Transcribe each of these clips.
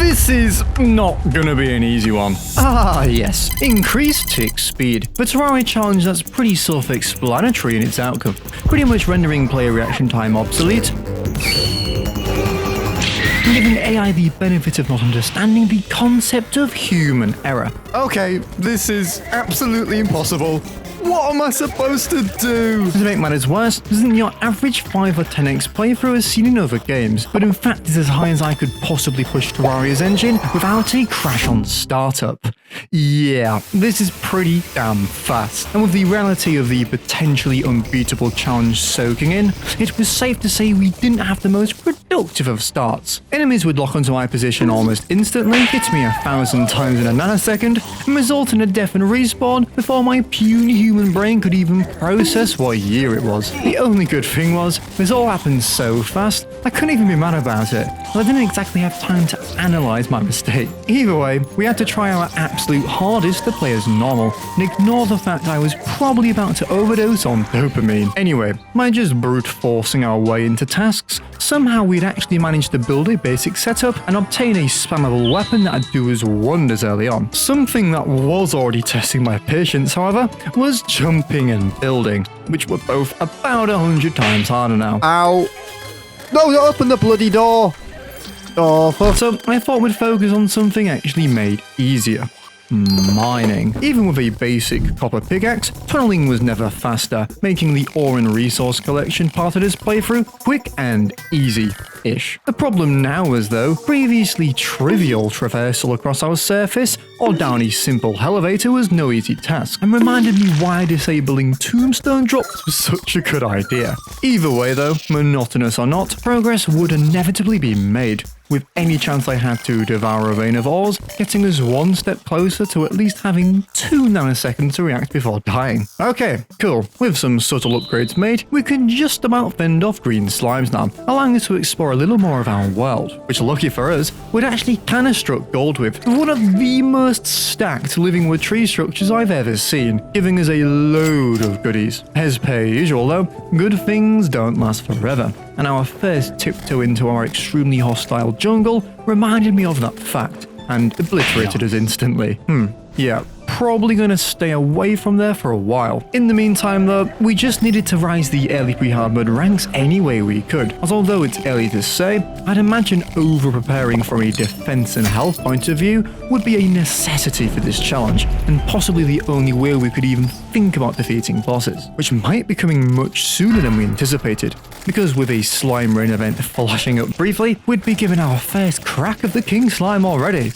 This is not gonna be an easy one. Ah yes, increased tick speed. The Terraria challenge that's pretty self-explanatory in its outcome, pretty much rendering player reaction time obsolete, and giving AI the benefit of not understanding the concept of human error. Okay, this is absolutely impossible. What am I supposed to do? To make matters worse, isn't your average 5 or 10x playthrough as seen in other games, but in fact is as high as I could possibly push Terraria's engine without a crash on startup. Yeah, this is pretty damn fast, and with the reality of the potentially unbeatable challenge soaking in, it was safe to say we didn't have the most productive of starts. Enemies would lock onto my position almost instantly, hit me 1,000 times in a nanosecond, and result in a death and respawn before my puny human brain could even process what year it was. The only good thing was, this all happened so fast, I couldn't even be mad about it, but I didn't exactly have time to analyze my mistake. Either way, we had to try our absolute hardest to play as normal, and ignore the fact I was probably about to overdose on dopamine. Anyway, by just brute forcing our way into tasks, somehow we'd actually managed to build a basic setup and obtain a spammable weapon that'd do us wonders early on. Something that was already testing my patience, however, was jumping and building, which were both about 100 times harder now. Ow. No, open the bloody door. Oh, so I thought we'd focus on something actually made easier. Mining. Even with a basic copper pickaxe, tunneling was never faster, making the ore and resource collection part of this playthrough quick and easy-ish. The problem now was though, previously trivial traversal across our surface or down a simple elevator was no easy task, and reminded me why disabling tombstone drops was such a good idea. Either way though, monotonous or not, progress would inevitably be made, with any chance I had to devour a vein of ores, getting us one step closer to at least having 2 nanoseconds to react before dying. Okay, cool. With some subtle upgrades made, we can just about fend off green slimes now, allowing us to explore a little more of our world, which lucky for us, we'd actually kinda struck gold with one of the most stacked living wood tree structures I've ever seen, giving us a load of goodies. As per usual though, good things don't last forever, and our first tiptoe into our extremely hostile jungle reminded me of that fact, and obliterated us instantly. Yeah, probably gonna stay away from there for a while. In the meantime though, we just needed to rise the early pre-hard mode ranks any way we could, as although it's early to say, I'd imagine over-preparing from a defense and health point of view would be a necessity for this challenge, and possibly the only way we could even think about defeating bosses, which might be coming much sooner than we anticipated, because with a slime rain event flashing up briefly, we'd be given our first crack of the king slime already.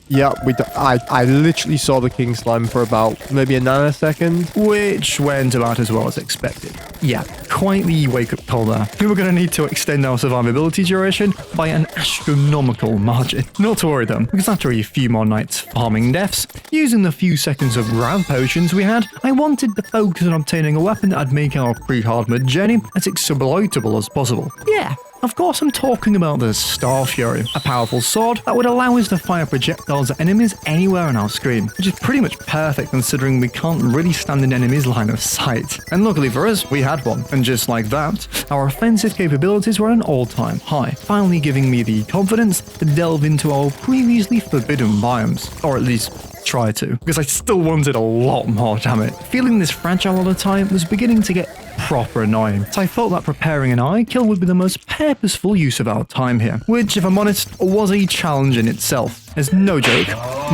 Yeah, I literally saw the king slime for about maybe a nanosecond. Which went about as well as expected. Yeah, quite the wake-up call there. We were going to need to extend our survivability duration by an astronomical margin. Not to worry though, because after a few more nights farming deaths, using the few seconds of grav potions we had, I wanted to focus on obtaining a weapon that'd make our pre-hard mode journey as exploitable as possible. Yeah. Of course I'm talking about the Star Fury, a powerful sword that would allow us to fire projectiles at enemies anywhere on our screen, which is pretty much perfect considering we can't really stand an enemy's line of sight. And luckily for us, we had one, and just like that, our offensive capabilities were at an all-time high, finally giving me the confidence to delve into our previously forbidden biomes, or at least try to, because I still wanted a lot more, damn it. Feeling this fragile all the time was beginning to get proper annoying, so I thought that preparing an eye kill would be the most purposeful use of our time here, which if I'm honest, was a challenge in itself. As no joke,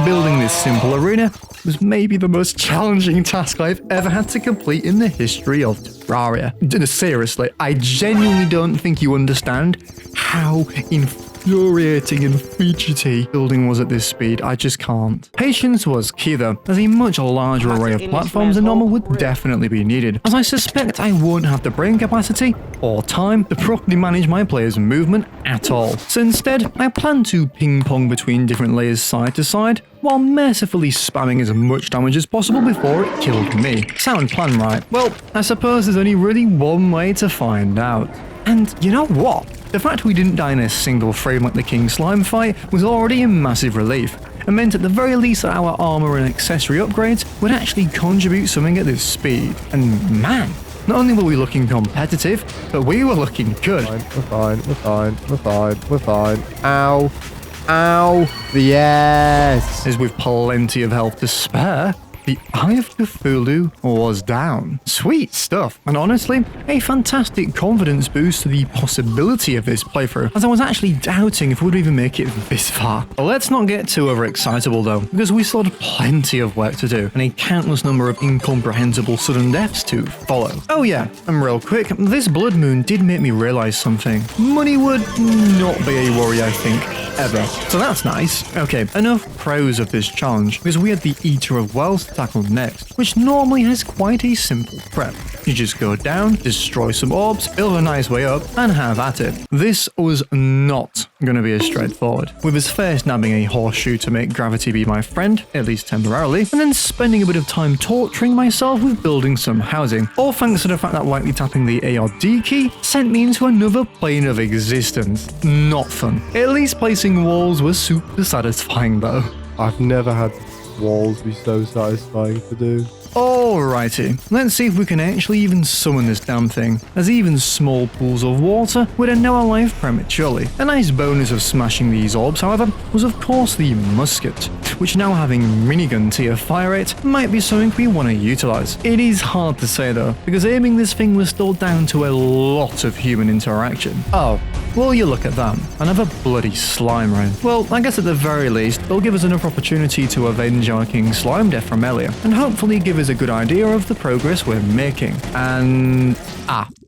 building this simple arena was maybe the most challenging task I've ever had to complete in the history of Terraria. Seriously, I genuinely don't think you understand how infuriating and fidgety building was at this speed. I just can't. Patience was key though, as a much larger array of platforms than normal would definitely be needed, as I suspect I won't have the brain capacity or time to properly manage my player's movement at all. So instead, I plan to ping-pong between different layers side to side, while mercifully spamming as much damage as possible before it killed me. Sound plan, right? Well, I suppose there's only really one way to find out. And you know what? The fact we didn't die in a single frame like the King Slime fight was already a massive relief, and meant at the very least that our armor and accessory upgrades would actually contribute something at this speed. And man, Not only were we looking competitive, but we were looking good. We're fine. We're fine. We're fine. We're fine. Ow. Ow. Yes. As with plenty of health to spare, the Eye of Cthulhu was down. Sweet stuff. And honestly, a fantastic confidence boost to the possibility of this playthrough, as I was actually doubting if we would even make it this far. But let's not get too overexcitable though, because we still had plenty of work to do, and a countless number of incomprehensible sudden deaths to follow. Oh yeah, and real quick, this blood moon did make me realize something. Money would not be a worry, I think, ever. So that's nice. Okay, enough pros of this challenge, because we had the Eater of Wells to tackle next, which normally has quite a simple prep. You just go down, destroy some orbs, build a nice way up, and have at it. This was not going to be as straightforward, with us first nabbing a horseshoe to make gravity be my friend, at least temporarily, and then spending a bit of time torturing myself with building some housing, all thanks to the fact that lightly tapping the ARD key sent me into another plane of existence. Not fun. At least placing walls was super satisfying though. I've never had walls be so satisfying to do. Alrighty, let's see if we can actually even summon this damn thing, as even small pools of water would end our life prematurely. A nice bonus of smashing these orbs, however, was of course the musket, which now having minigun tier fire rate might be something we want to utilize. It is hard to say though, because aiming this thing was still down to a lot of human interaction. Oh, well you look at that, another bloody slime rain. Well, I guess at the very least, it'll give us enough opportunity to avenge our King Slime death from earlier, and hopefully give us a good idea of the progress we're making. And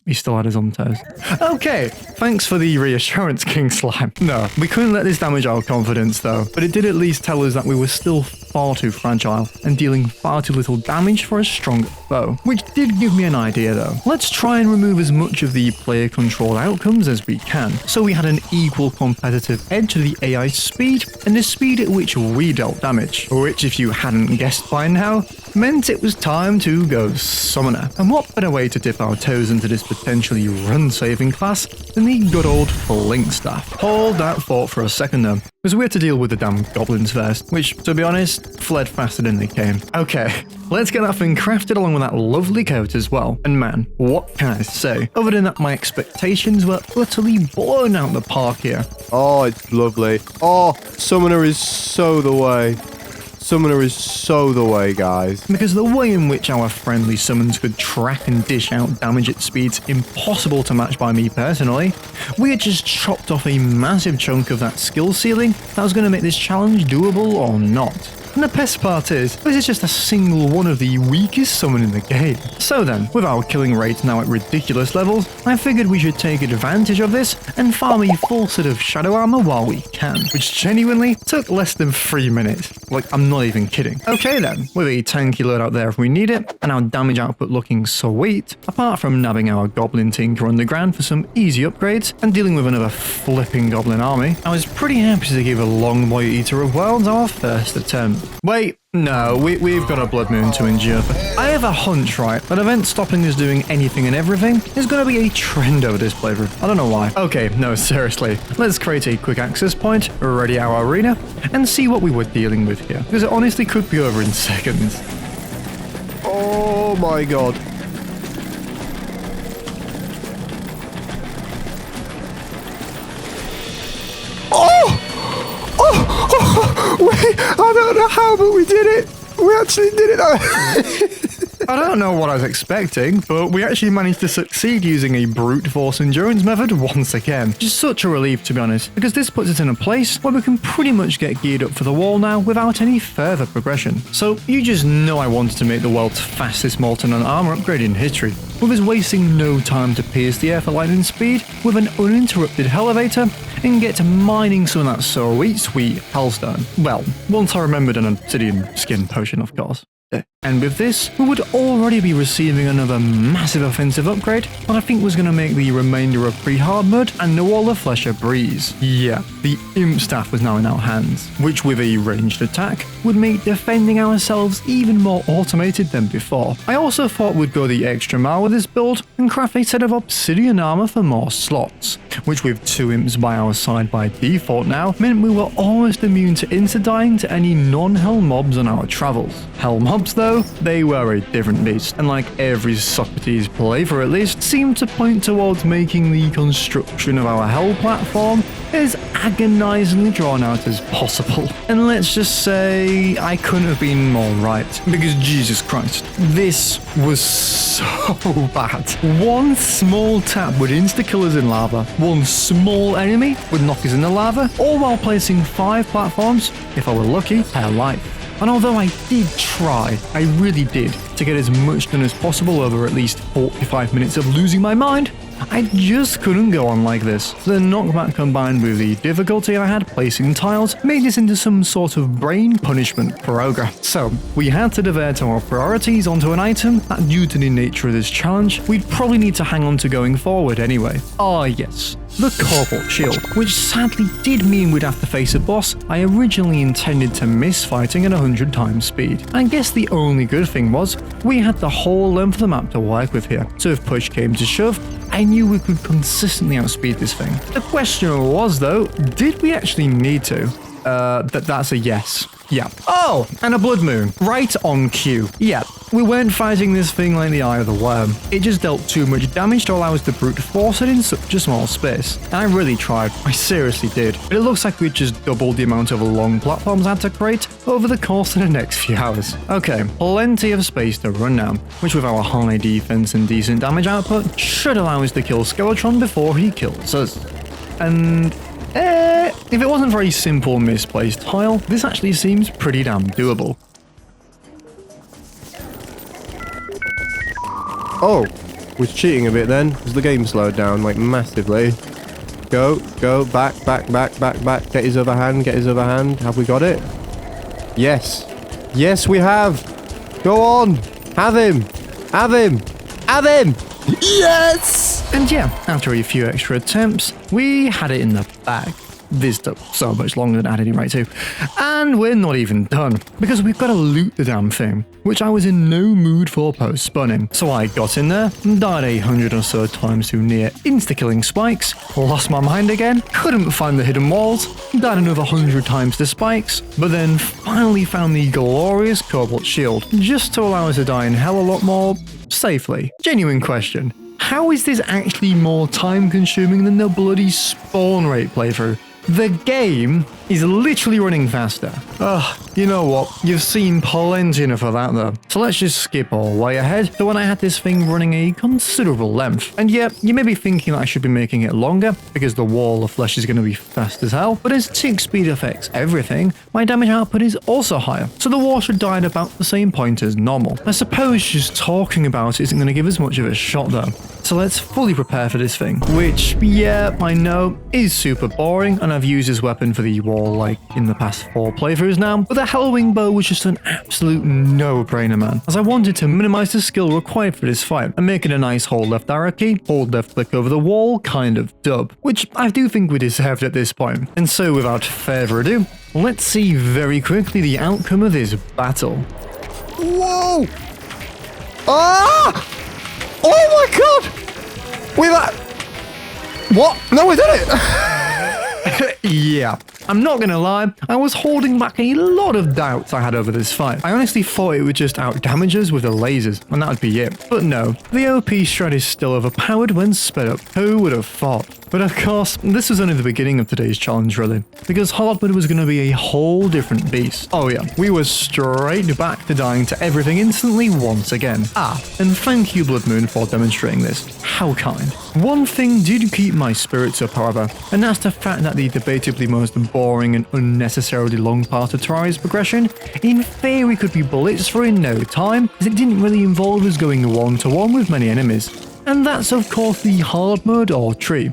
he still had his on toes. Okay, thanks for the reassurance, King Slime. No, we couldn't let this damage our confidence though, but it did at least tell us that we were still far too fragile and dealing far too little damage for a stronger foe, which did give me an idea though. Let's try and remove as much of the player controlled outcomes as we can, so we had an equal competitive edge to the AI speed and the speed at which we dealt damage, which if you hadn't guessed by now, meant it was time to go Summoner. And what better way to dip our toes into this potentially run-saving class than the good old Flink Staff. Hold that thought for a second though, because we had to deal with the damn goblins first, which, to be honest, fled faster than they came. Okay, let's get that thing crafted along with that lovely coat as well. And man, what can I say? Other than that, my expectations were utterly blown out the park here. Oh, it's lovely. Oh, Summoner is so the way. Summoner is so the way, guys. Because the way in which our friendly summons could track and dish out damage at speeds impossible to match by me personally, we had just chopped off a massive chunk of that skill ceiling that was going to make this challenge doable or not. And the best part is, this is just a single one of the weakest summon in the game. So then, with our killing rate now at ridiculous levels, I figured we should take advantage of this and farm a full set of shadow armor while we can, which genuinely took less than 3 minutes. Like, I'm not even kidding. Okay then, with a tanky loadout there if we need it, and our damage output looking sweet, apart from nabbing our goblin tinker underground for some easy upgrades and dealing with another flipping goblin army, I was pretty happy to give a Longboy Eater of Worlds our first attempt. Wait, no, we've got a blood moon to endure. I have a hunch, right, that event stopping us doing anything and everything is going to be a trend over this playthrough. I don't know why. Okay, no, seriously. Let's create a quick access point, ready our arena, and see what we were dealing with here. Because it honestly could be over in seconds. Oh my god. I don't know how, but we did it. We actually did it. I don't know what I was expecting, but we actually managed to succeed using a brute force endurance method once again. Just such a relief, to be honest, because this puts us in a place where we can pretty much get geared up for the wall now without any further progression. So you just know I wanted to make the world's fastest molten armor upgrade in history, with us wasting no time to pierce the air for lightning speed with an uninterrupted elevator and get to mining some of that sweet hellstone. Well, once I remembered an obsidian skin potion, of course. And with this, we would already be receiving another massive offensive upgrade, what I think was going to make the remainder of pre-hard mode and the wall of flesh a breeze. Yeah, the imp staff was now in our hands, which with a ranged attack would make defending ourselves even more automated than before. I also thought we'd go the extra mile with this build and craft a set of obsidian armor for more slots, which with 2 imps by our side by default now meant we were almost immune to insta-dying to any non-hell mobs on our travels. Hell mobs though though, they were a different beast, and like every Socrates playthrough at least, seemed to point towards making the construction of our hell platform as agonizingly drawn out as possible. And let's just say I couldn't have been more right, because Jesus Christ, this was so bad. One small tap would insta-kill us in lava, one small enemy would knock us in the lava, all while placing 5 platforms, if I were lucky, per life. And although I did try, I really did, to get as much done as possible over at least 45 minutes of losing my mind, I just couldn't go on like this. The knockback combined with the difficulty I had placing tiles made this into some sort of brain punishment program. So we had to divert our priorities onto an item that, due to the nature of this challenge, we'd probably need to hang on to going forward anyway. Ah yes, the Corporate Shield, which sadly did mean we'd have to face a boss I originally intended to miss fighting at 100 times speed. I guess the only good thing was, we had the whole length of the map to work with here, so if push came to shove, I knew we could consistently outspeed this thing. The question was though, did we actually need to? That's a yes. Yeah. Oh, and a blood moon. Right on cue. Yeah, we weren't fighting this thing like the Eye of the Worm. It just dealt too much damage to allow us to brute force it in such a small space. And I really tried. I seriously did. But it looks like we just doubled the amount of long platforms I had to create over the course of the next few hours. Okay, plenty of space to run now, which with our high defense and decent damage output should allow us to kill Skeletron before he kills us. And if it wasn't for a simple misplaced tile, this actually seems pretty damn doable. Oh, was cheating a bit then, because the game slowed down like massively. Go, back. Get his other hand, Have we got it? Yes. Yes, we have. Go on. Have him. Yes! And yeah, after a few extra attempts, we had it in the bag. This took so much longer than I had any right to. And we're not even done, because we've got to loot the damn thing, which I was in no mood for post-spawning. So I got in there, died 100 or so times through near insta-killing spikes, lost my mind again, couldn't find the hidden walls, died another 100 times to spikes, but then finally found the glorious Cobalt Shield, just to allow us to die in hell a lot more safely. Genuine question. How is this actually more time-consuming than the bloody spawn rate playthrough? The game is literally running faster. Ugh, you know what? You've seen plenty enough of that though. So let's just skip all the way ahead to when I had this thing running a considerable length. And yeah, you may be thinking that I should be making it longer because the wall of flesh is going to be fast as hell, but as tick speed affects everything, my damage output is also higher. So the wall should die at about the same point as normal. I suppose just talking about it isn't going to give us much of a shot though. So let's fully prepare for this thing, which, yeah, I know, is super boring, and I've used this weapon for the wall like in the past 4 playthroughs now, but the Hellwing bow was just an absolute no-brainer, man, as I wanted to minimize the skill required for this fight and make it a nice hold left arrow key, hold left click over the wall kind of dub, which I do think we deserved at this point. And so without further ado, let's see very quickly the outcome of this battle. Whoa! Ah! Oh my god! What? No, we did it! Yeah, I'm not gonna lie, I was holding back a lot of doubts I had over this fight. I honestly thought it would just outdamage us with the lasers, and that would be it. But no, the OP strat is still overpowered when sped up. Who would have thought? But of course, this was only the beginning of today's challenge really, because Hardwood was going to be a whole different beast. Oh yeah, we were straight back to dying to everything instantly once again. Ah, and thank you Blood Moon for demonstrating this. How kind. One thing did keep my spirits up however, and that's the fact that the debatably most boring and unnecessarily long part of Terraria's progression, in theory could be blitzed for in no time, as it didn't really involve us going one-to-one with many enemies. And that's of course the hard mode or tree.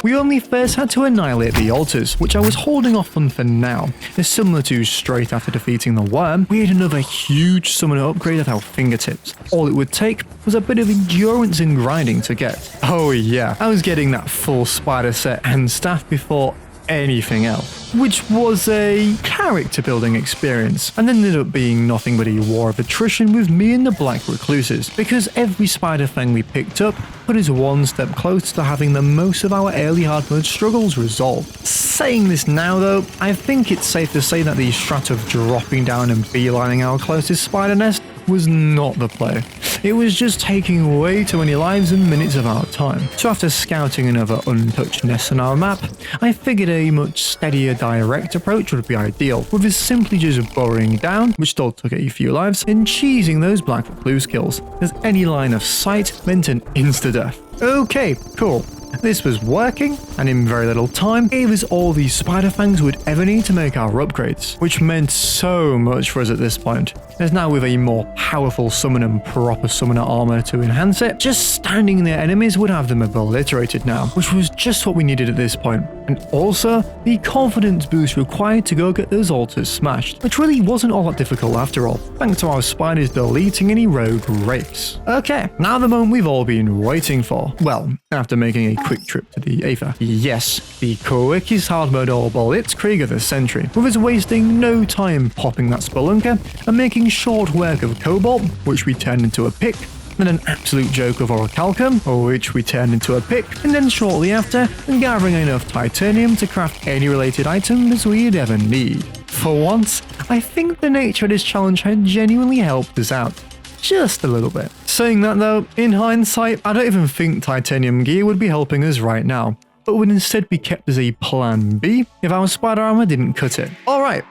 We only first had to annihilate the altars, which I was holding off on for now, as similar to straight after defeating the worm, we had another huge summoner upgrade at our fingertips. All it would take was a bit of endurance and grinding to get. Oh yeah, I was getting that full spider set and staff before anything else. which was a character building experience, and ended up being nothing but a war of attrition with me and the Black Recluses, because every spider fang we picked up put us one step closer to having the most of our early hard mode struggles resolved. Saying this now though, I think it's safe to say that the strat of dropping down and beelining our closest spider nest was not the play. It was just taking way too many lives and minutes of our time. So after scouting another untouched nest on our map, I figured a much steadier direct approach would be ideal, with us simply just burrowing down, which still took a few lives, and cheesing those Black Recluse kills, as any line of sight meant an insta-death. Okay, cool. This was working, and in very little time, gave us all the spider fangs we'd ever need to make our upgrades, which meant so much for us at this point. As now with a more powerful summon and proper summoner armor to enhance it, just standing near enemies would have them obliterated now, which was just what we needed at this point. And also, the confidence boost required to go get those altars smashed, which really wasn't all that difficult after all, thanks to our spiders deleting any rogue wraiths. Okay, now the moment we've all been waiting for. Well, after making a quick trip to the Aether. Yes, the quickest hard mode all Blitzkrieg of the century, with us wasting no time popping that Spelunker and making short work of Cobalt, which we turned into a pick, then an absolute joke of Orichalcum, which we turned into a pick, and then shortly after, gathering enough titanium to craft any related items we'd ever need. For once, I think the nature of this challenge had genuinely helped us out. Just a little bit. Saying that though, in hindsight, I don't even think titanium gear would be helping us right now, but would instead be kept as a plan B if our spider armor didn't cut it. Alright,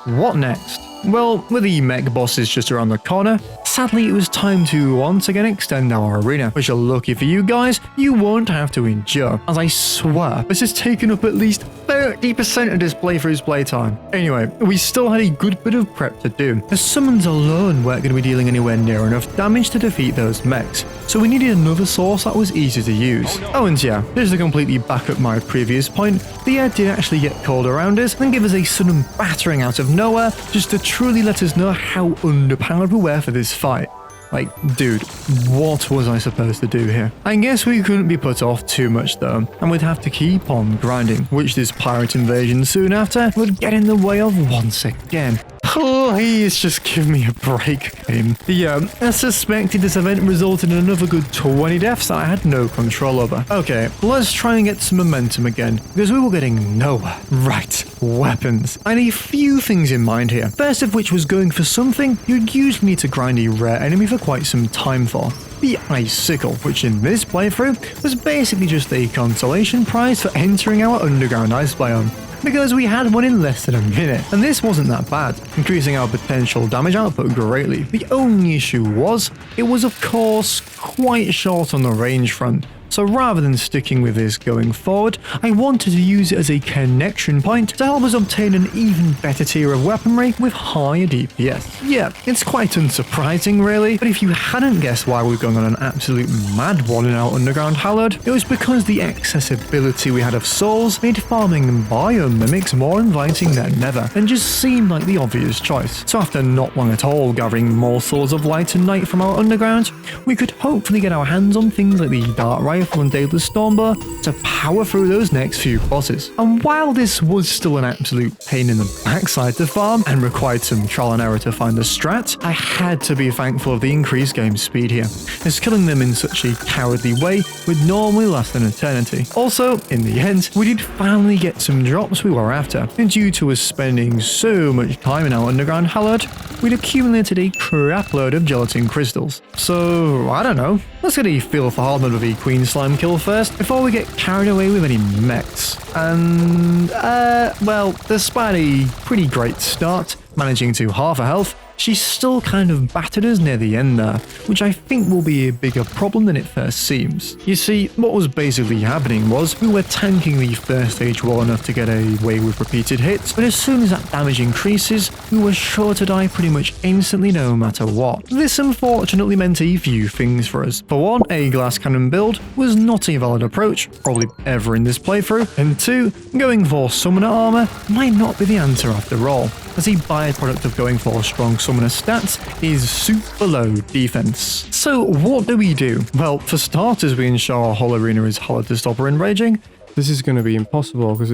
what next? Well, with the mech bosses just around the corner, sadly it was time to once again extend our arena, which are lucky for you guys, you won't have to endure, as I swear this has taken up at least 30% of this playthrough's playtime. Anyway, we still had a good bit of prep to do, as summons alone weren't going to be dealing anywhere near enough damage to defeat those mechs, so we needed another source that was easy to use. Oh, and yeah, just to completely back up my previous point, the air did actually get cold around us and give us a sudden battering out of nowhere, just to truly let us know how underpowered we were for this fight. Like, dude, what was I supposed to do here? I guess we couldn't be put off too much though, and we'd have to keep on grinding, which this pirate invasion soon after would get in the way of once again. Please just give me a break, game. Yeah, as suspected, this event resulted in another good 20 deaths that I had no control over. Okay, let's try and get some momentum again, because we were getting nowhere. Right, weapons. I had a few things in mind here. First of which was going for something you'd usually need to grind a rare enemy for quite some time for. The Icicle, which in this playthrough was basically just a consolation prize for entering our underground ice biome, because we had one in less than a minute, and this wasn't that bad, increasing our potential damage output greatly. The only issue was, it was of course quite short on the range front, so rather than sticking with this going forward, I wanted to use it as a connection point to help us obtain an even better tier of weaponry with higher DPS. Yeah, it's quite unsurprising really, but if you hadn't guessed why we're going on an absolute mad one in our underground hallowed, it was because the accessibility we had of souls made farming biome mimics more inviting than ever, and just seemed like the obvious choice. So after not long at all gathering more souls of light and night from our underground, we could hopefully get our hands on things like the Dart Rifle and Daedalus Stormbow to power through those next few bosses. And while this was still an absolute pain in the backside to farm and required some trial and error to find the strat, I had to be thankful of the increased game speed here, as killing them in such a cowardly way would normally last an eternity. Also, in the end, we did finally get some drops we were after, and due to us spending so much time in our underground hallowed, we'd accumulated a crap load of gelatin crystals. So, I don't know, let's get a feel for hard mode with a Queen Slime kill first, before we get carried away with any mechs. And, well, despite a pretty great start, managing to half a health, she still kind of battered us near the end there, which I think will be a bigger problem than it first seems. You see, what was basically happening was we were tanking the first stage well enough to get away with repeated hits, but as soon as that damage increases, we were sure to die pretty much instantly no matter what. This unfortunately meant a few things for us. For one, a glass cannon build was not a valid approach, probably ever in this playthrough, and two, going for summoner armor might not be the answer after all, as a byproduct of going for strong summoner stats is super low defense. So what do we do? Well, for starters, we ensure our whole arena is hallowed to stop her enraging, This is going to be impossible because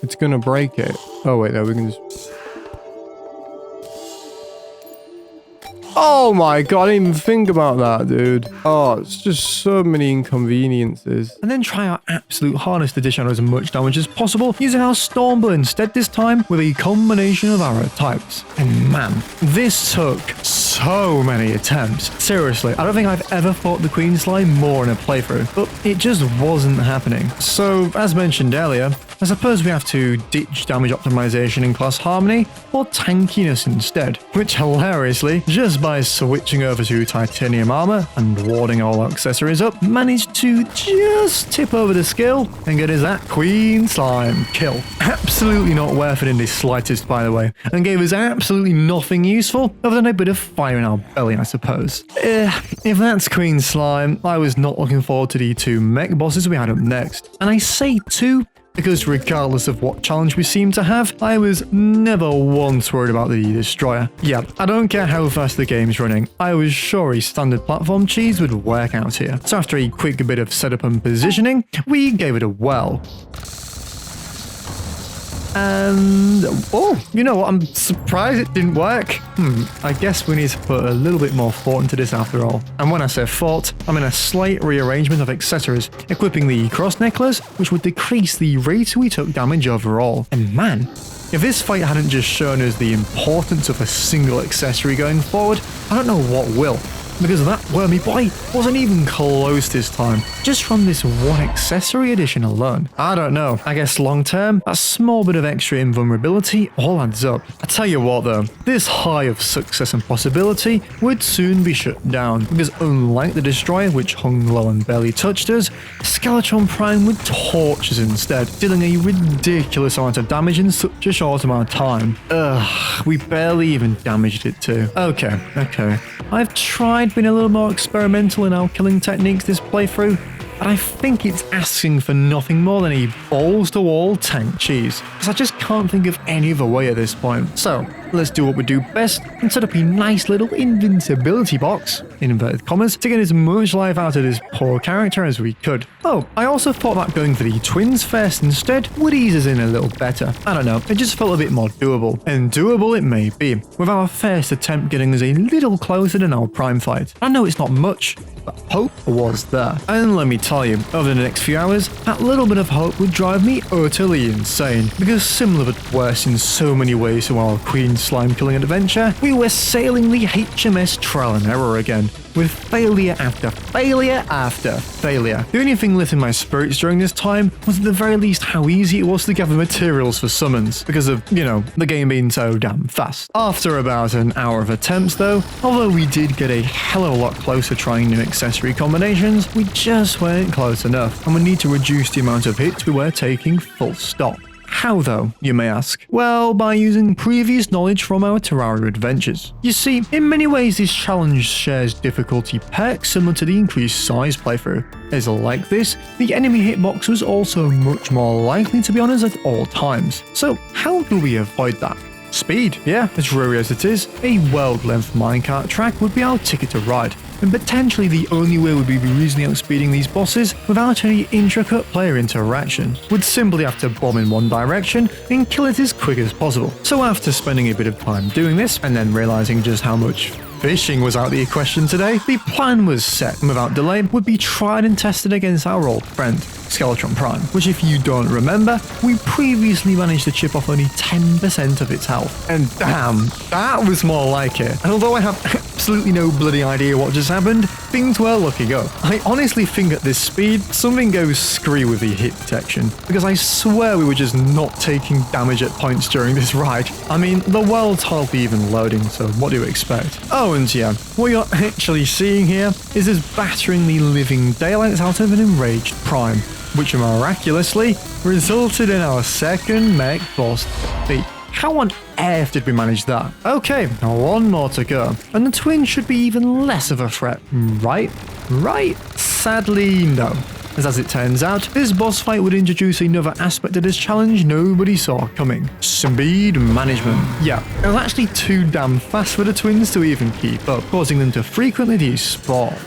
it's going to break it. Oh, wait, no, we can just... Oh my god, I didn't even think about that, dude. Oh, it's just so many inconveniences. And then try our absolute hardest to dish out as much damage as possible using our Stormblade instead this time with a combination of arrow types. And man, this took so many attempts. Seriously, I don't think I've ever fought the Queen Slime more in a playthrough, but it just wasn't happening. So, as mentioned earlier, I suppose we have to ditch damage optimization in class harmony or tankiness instead, which hilariously, just by switching over to titanium armor and warding all accessories up, managed to just tip over the scale and get us that Queen Slime kill. Absolutely not worth it in the slightest, by the way, and gave us absolutely nothing useful other than a bit of fire in our belly, I suppose. If that's Queen Slime, I was not looking forward to the 2 mech bosses we had up next. And I say 2 because regardless of what challenge we seem to have, I was never once worried about the Destroyer. Yeah, I don't care how fast the game's running, I was sure a standard platform cheese would work out here. So after a quick bit of setup and positioning, we gave it a whirl. And, oh, you know what, I'm surprised it didn't work. I guess we need to put a little bit more thought into this after all. And when I say thought, I mean a slight rearrangement of accessories, equipping the cross necklace, which would decrease the rate we took damage overall. And man, if this fight hadn't just shown us the importance of a single accessory going forward, I don't know what will. Because that wormy boy wasn't even close this time, just from this one accessory addition alone. I don't know, I guess long term, that small bit of extra invulnerability all adds up. I tell you what though, this high of success and possibility would soon be shut down, because unlike the Destroyer, which hung low and barely touched us, Skeletron Prime would torch us instead, dealing a ridiculous amount of damage in such a short amount of time. Ugh, we barely even damaged it too. Okay. I've tried being a little more experimental in our killing techniques this playthrough, but I think it's asking for nothing more than a balls-to-wall tank cheese, because I just can't think of any other way at this point. So, let's do what we do best and set up a nice little invincibility box, in inverted commas, to get as much life out of this poor character as we could. Oh, I also thought that going for the twins first instead would ease us in a little better. I don't know, it just felt a bit more doable. And doable it may be, with our first attempt getting us a little closer than our prime fight. I know it's not much, but hope was there. And let me tell you, over the next few hours, that little bit of hope would drive me utterly insane, because similar but worse in so many ways to our Queen Slime killing adventure, we were sailing the HMS trial and error again, with failure after failure after failure. The only thing lifting my spirits during this time was at the very least how easy it was to gather materials for summons, because of, you know, the game being so damn fast. After about an hour of attempts though, although we did get a hell of a lot closer trying new accessory combinations, we just weren't close enough, and we need to reduce the amount of hits we were taking full stop. How though, you may ask? Well, by using previous knowledge from our Terraria adventures. You see, in many ways this challenge shares difficulty perks similar to the increased size playthrough. As like this, the enemy hitbox was also much more likely to be on us at all times. So how do we avoid that? Speed, yeah, as dreary as it is, a world-length minecart track would be our ticket to ride, and potentially the only way we'd be reasonably outspeeding these bosses without any intricate player interaction. We'd simply have to bomb in one direction and kill it as quick as possible. So after spending a bit of time doing this, and then realizing just how much fishing was out of the equation today, the plan was set and without delay would be tried and tested against our old friend, Skeletron Prime, which if you don't remember, we previously managed to chip off only 10% of its health. And damn, that was more like it. And although I have absolutely no bloody idea what just happened, things were looking up. I honestly think at this speed, something goes screwy with the hit detection, because I swear we were just not taking damage at points during this ride. I mean, the world's hardly even loading, so what do you expect? Oh, and yeah, what you're actually seeing here is us battering the living daylights out of an enraged Prime, which miraculously resulted in our second mech boss defeat. How on earth did we manage that? Okay, now one more to go, and the twins should be even less of a threat, right? Sadly, no. As it turns out, this boss fight would introduce another aspect of this challenge nobody saw coming. Speed management. Yeah, it was actually too damn fast for the twins to even keep up, causing them to frequently despawn.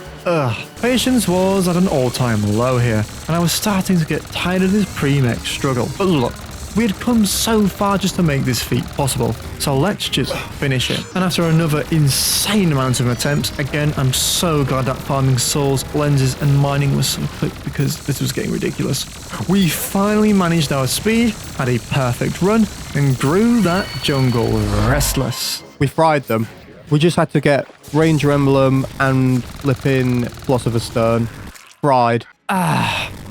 Patience was at an all-time low here, and I was starting to get tired of this pre-mech struggle. But look, we had come so far just to make this feat possible, so let's just finish it. And after another insane amount of attempts, again, I'm so glad that farming souls, lenses, and mining was so quick because this was getting ridiculous. We finally managed our speed, had a perfect run, and grew that jungle restless. We fried them. We just had to get Ranger Emblem and flipping Philosopher's Stone. Fried.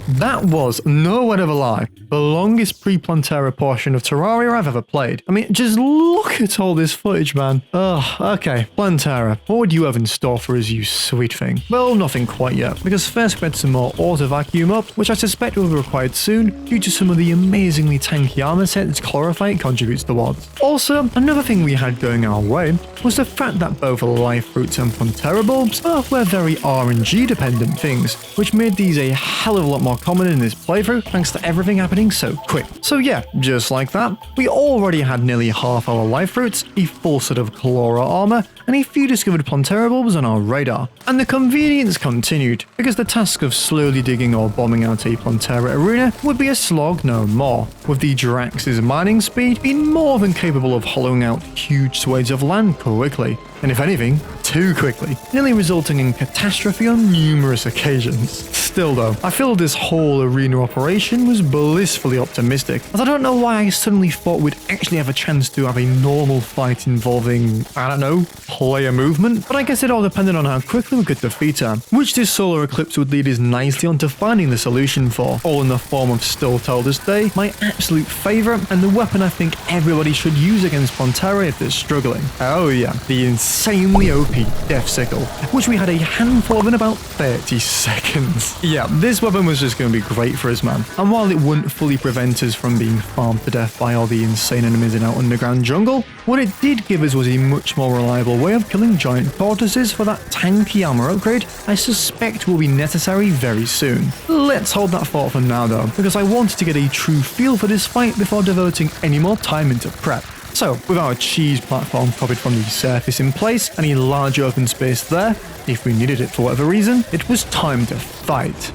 That was, no word of a lie, the longest pre-Plantera portion of Terraria I've ever played. I mean, just look at all this footage, man. Okay, Plantera, what would you have in store for us, you sweet thing? Well, nothing quite yet, because first we had some more auto vacuum up, which I suspect will be required soon due to some of the amazingly tanky armor set that Chlorophyte contributes towards. Also, another thing we had going our way was the fact that both life fruits and Plantera bulbs both were very RNG dependent things, which made these a hell of a lot more common in this playthrough thanks to everything happening so quick. So yeah, just like that, we already had nearly half our life fruits, a full set of Chlora armor, and a few discovered Plantera bulbs on our radar. And the convenience continued, because the task of slowly digging or bombing out a Plantera arena would be a slog no more, with the Drax's mining speed being more than capable of hollowing out huge swathes of land quickly, and if anything, too quickly, nearly resulting in catastrophe on numerous occasions. Still though, I feel this whole arena operation was blissfully optimistic, as I don't know why I suddenly thought we'd actually have a chance to have a normal fight involving, I don't know, player movement, but I guess it all depended on how quickly we could defeat her, which this solar eclipse would lead us nicely onto finding the solution for, all in the form of still till this day, my absolute favourite and the weapon I think everybody should use against Plantera if they're struggling. Oh yeah, the insanely OP Death Sickle, which we had a handful of in about 30 seconds. Yeah, this weapon was just going to be great for us, man. And while it wouldn't fully prevent us from being farmed to death by all the insane enemies in our underground jungle, what it did give us was a much more reliable way of killing giant tortoises for that tanky armor upgrade I suspect will be necessary very soon. Let's hold that thought for now though, because I wanted to get a true feel for this fight before devoting any more time into prep. So, with our cheese platform copied from the surface in place and a large open space there, if we needed it for whatever reason, it was time to fight.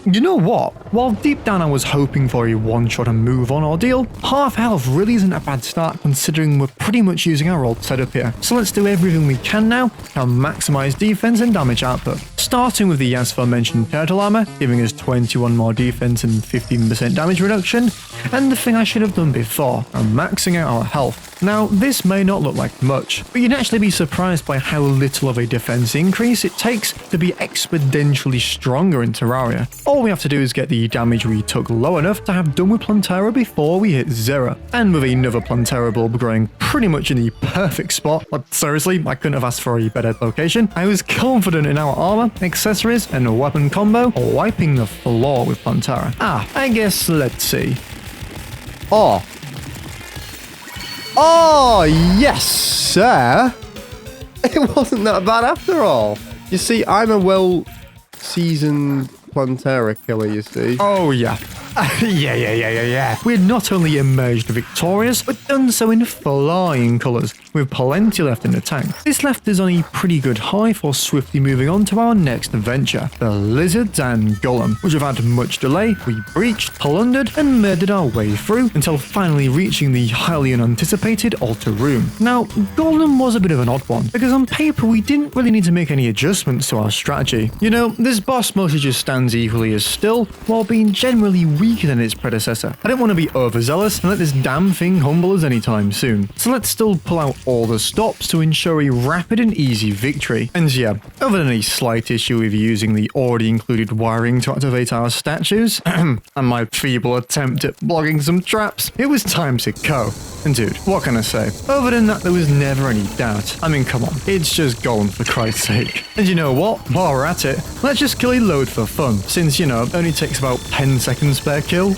You know what? While deep down I was hoping for a one-shot and move on ordeal, half health really isn't a bad start considering we're pretty much using our old setup here. So let's do everything we can now to maximize defense and damage output. Starting with the as aforementioned turtle armor, giving us 21 more defense and 15% damage reduction, and the thing I should have done before, maxing out our health. Now, this may not look like much, but you'd actually be surprised by how little of a defense increase it takes to be exponentially stronger in Terraria. All we have to do is get the damage we took low enough to have done with Plantera before we hit 0. And with another Plantera bulb growing pretty much in the perfect spot, like seriously, I couldn't have asked for a better location, I was confident in our armor, accessories, and a weapon combo, wiping the floor with Plantera. I guess let's see. Oh, yes, sir. It wasn't that bad after all. You see, I'm a well-seasoned Plantera killer, you see. Oh, yeah. Yeah. We had not only emerged victorious, but done so in flying colours, with plenty left in the tank. This left us on a pretty good high for swiftly moving on to our next adventure, the Lizards and Golem, which without much delay, we breached, plundered, and murdered our way through, until finally reaching the highly unanticipated altar room. Now, Golem was a bit of an odd one, because on paper we didn't really need to make any adjustments to our strategy. You know, this boss mostly just stands equally as still, while being generally weaker than its predecessor. I don't want to be overzealous and let this damn thing humble us anytime soon, so let's still pull out all the stops to ensure a rapid and easy victory. And yeah, other than a slight issue with using the already included wiring to activate our statues, and my feeble attempt at blocking some traps, it was time to go. And dude, what can I say? Other than that, there was never any doubt. I mean, come on, it's just Golem for Christ's sake. And you know what? While we're at it, let's just kill a load for fun, since, you know, it only takes about 10 seconds per kill.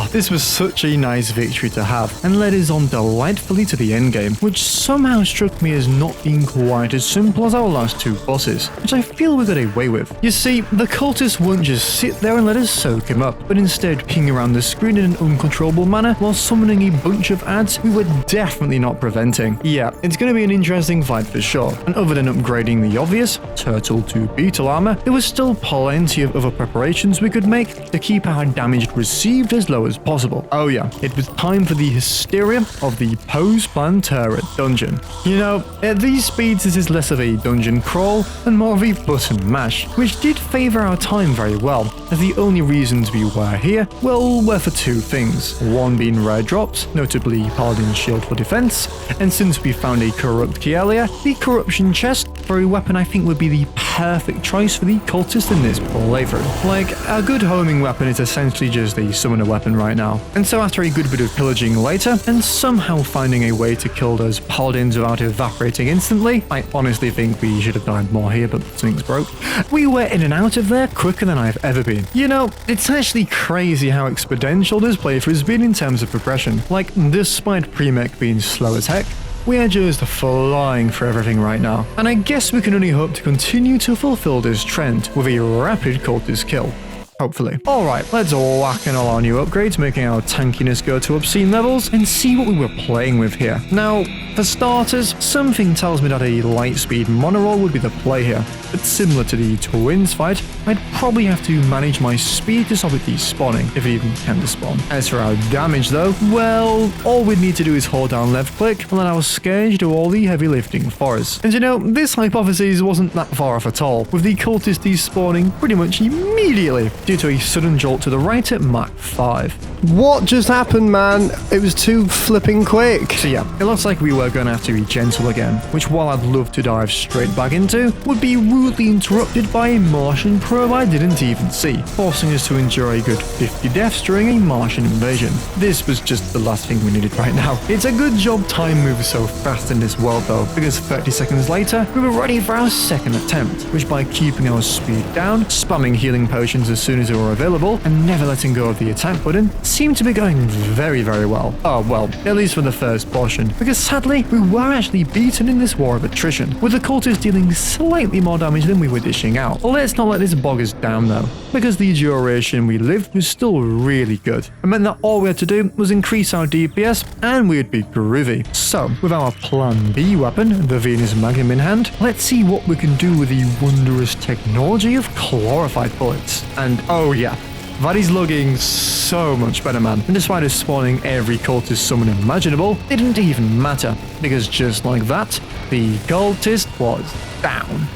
This was such a nice victory to have, and led us on delightfully to the endgame, which somehow struck me as not being quite as simple as our last two bosses, which I feel we got away with. You see, the cultists won't just sit there and let us soak him up, but instead ping around the screen in an uncontrollable manner while summoning a bunch of ads we were definitely not preventing. Yeah, it's going to be an interesting fight for sure, and other than upgrading the obvious, turtle to beetle armor, there was still plenty of other preparations we could make to keep our damage received as low as possible. Oh yeah, it was time for the hysteria of the post-Plantera dungeon. You know, at these speeds this is less of a dungeon crawl and more of a button mash, which did favor our time very well, as the only reasons we were here, well, were for two things. One being rare drops, notably Paladin's Shield for defense, and since we found a corrupt key earlier, the corruption chest for a weapon I think would be the perfect choice for the cultist in this playthrough. Like, a good homing weapon is essentially just a summoner weapon right now. And so after a good bit of pillaging later, and somehow finding a way to kill those paladins without evaporating instantly, I honestly think we should have died more here, but something's broke. We were in and out of there quicker than I've ever been. You know, it's actually crazy how exponential this playthrough has been in terms of progression. Like, despite pre-mech being slow as heck, we are just flying for everything right now. And I guess we can only hope to continue to fulfill this trend with a rapid cultist kill. Hopefully. Alright, let's whack in all our new upgrades, making our tankiness go to obscene levels, and see what we were playing with here. Now, for starters, something tells me that a lightspeed monoroll would be the play here, but similar to the twins fight, I'd probably have to manage my speed to stop it despawning, if it even can despawn. As for our damage though, well, all we'd need to do is hold down left click and let our Scourge do all the heavy lifting for us. And you know, this hypothesis wasn't that far off at all, with the cultist despawning pretty much immediately, due to a sudden jolt to the right at Mach 5. What just happened, man? It was too flipping quick. So yeah, it looks like we were going to have to be gentle again, which while I'd love to dive straight back into, would be rudely interrupted by a Martian probe I didn't even see, forcing us to endure a good 50 deaths during a Martian invasion. This was just the last thing we needed right now. It's a good job time moves so fast in this world though, because 30 seconds later, we were ready for our second attempt, which by keeping our speed down, spamming healing potions as soon as they were available, and never letting go of the attack button, seemed to be going very, very well. Oh well, at least for the first portion, because sadly, we were actually beaten in this war of attrition, with the cultists dealing slightly more damage than we were dishing out. Let's not let this bog us down though, because the duration we lived was still really good. It meant that all we had to do was increase our DPS and we would be groovy. So, with our plan B weapon, the Venus Magnum in hand, let's see what we can do with the wondrous technology of chlorified bullets. And oh yeah, that is looking so much better, man. And despite us spawning every cultist summon imaginable, it didn't even matter, because just like that, the cultist was down.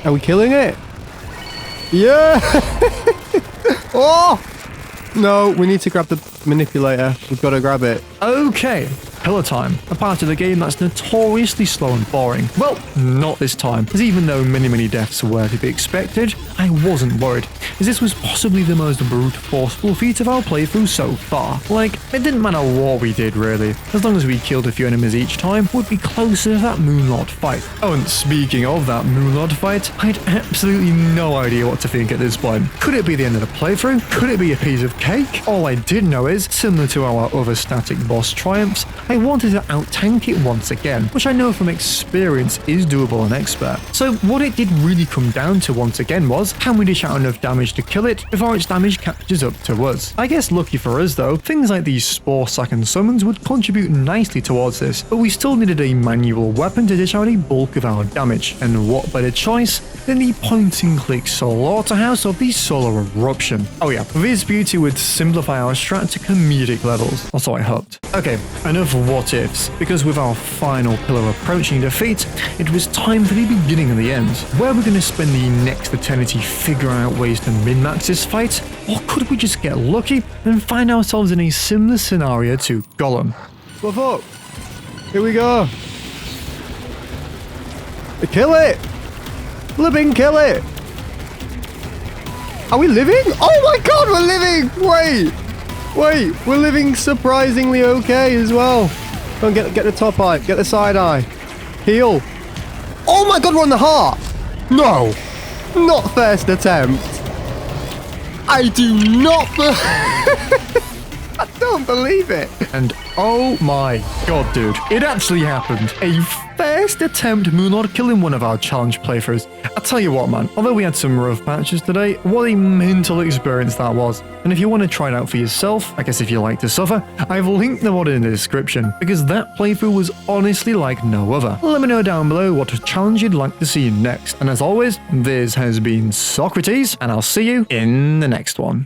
Are we killing it? Yeah! Oh! No, we need to grab the manipulator. We've got to grab it. Okay, pillar time, a part of the game that's notoriously slow and boring. Well, not this time, as even though many deaths were to be expected, I wasn't worried, as this was possibly the most brute forceful feat of our playthrough so far. Like, it didn't matter what we did really, as long as we killed a few enemies each time, we'd be closer to that Moonlord fight. Oh, and speaking of that Moonlord fight, I had absolutely no idea what to think at this point. Could it be the end of the playthrough? Could it be a piece of cake? All I did know is, similar to our other static boss triumphs, I wanted to out-tank it once again, which I know from experience is doable on expert. So what it did really come down to once again was, can we dish out enough damage to kill it before its damage catches up to us? I guess lucky for us though, things like these spore sack and summons would contribute nicely towards this, but we still needed a manual weapon to dish out a bulk of our damage, and what better choice than the point-and-click slaughterhouse of the solar eruption. Oh yeah, this beauty would simplify our strat to comedic levels, or so I hoped. Okay, enough what ifs, because with our final pillar approaching defeat, it was time for the beginning of the end. Where we're going to spend the next eternity figuring out ways to min-max this fight, or could we just get lucky and find ourselves in a similar scenario to Gollum? What the fuck? Here we go. Kill it! Flipping kill it! Are we living? Oh my god, we're living! Wait, we're living surprisingly okay as well. Go on, get the top eye, get the side eye. Heal. Oh my god, we're on the heart! No! Not first attempt. I do not... I don't believe it. And oh my god, dude, it actually happened. A first attempt Moonlord killing one of our challenge playthroughs. I tell you what, man, although we had some rough patches today, what a mental experience that was. And if you want to try it out for yourself, I guess if you like to suffer, I've linked the mod in the description, because that playthrough was honestly like no other. Let me know down below what challenge you'd like to see next. And as always, this has been Socrates, and I'll see you in the next one.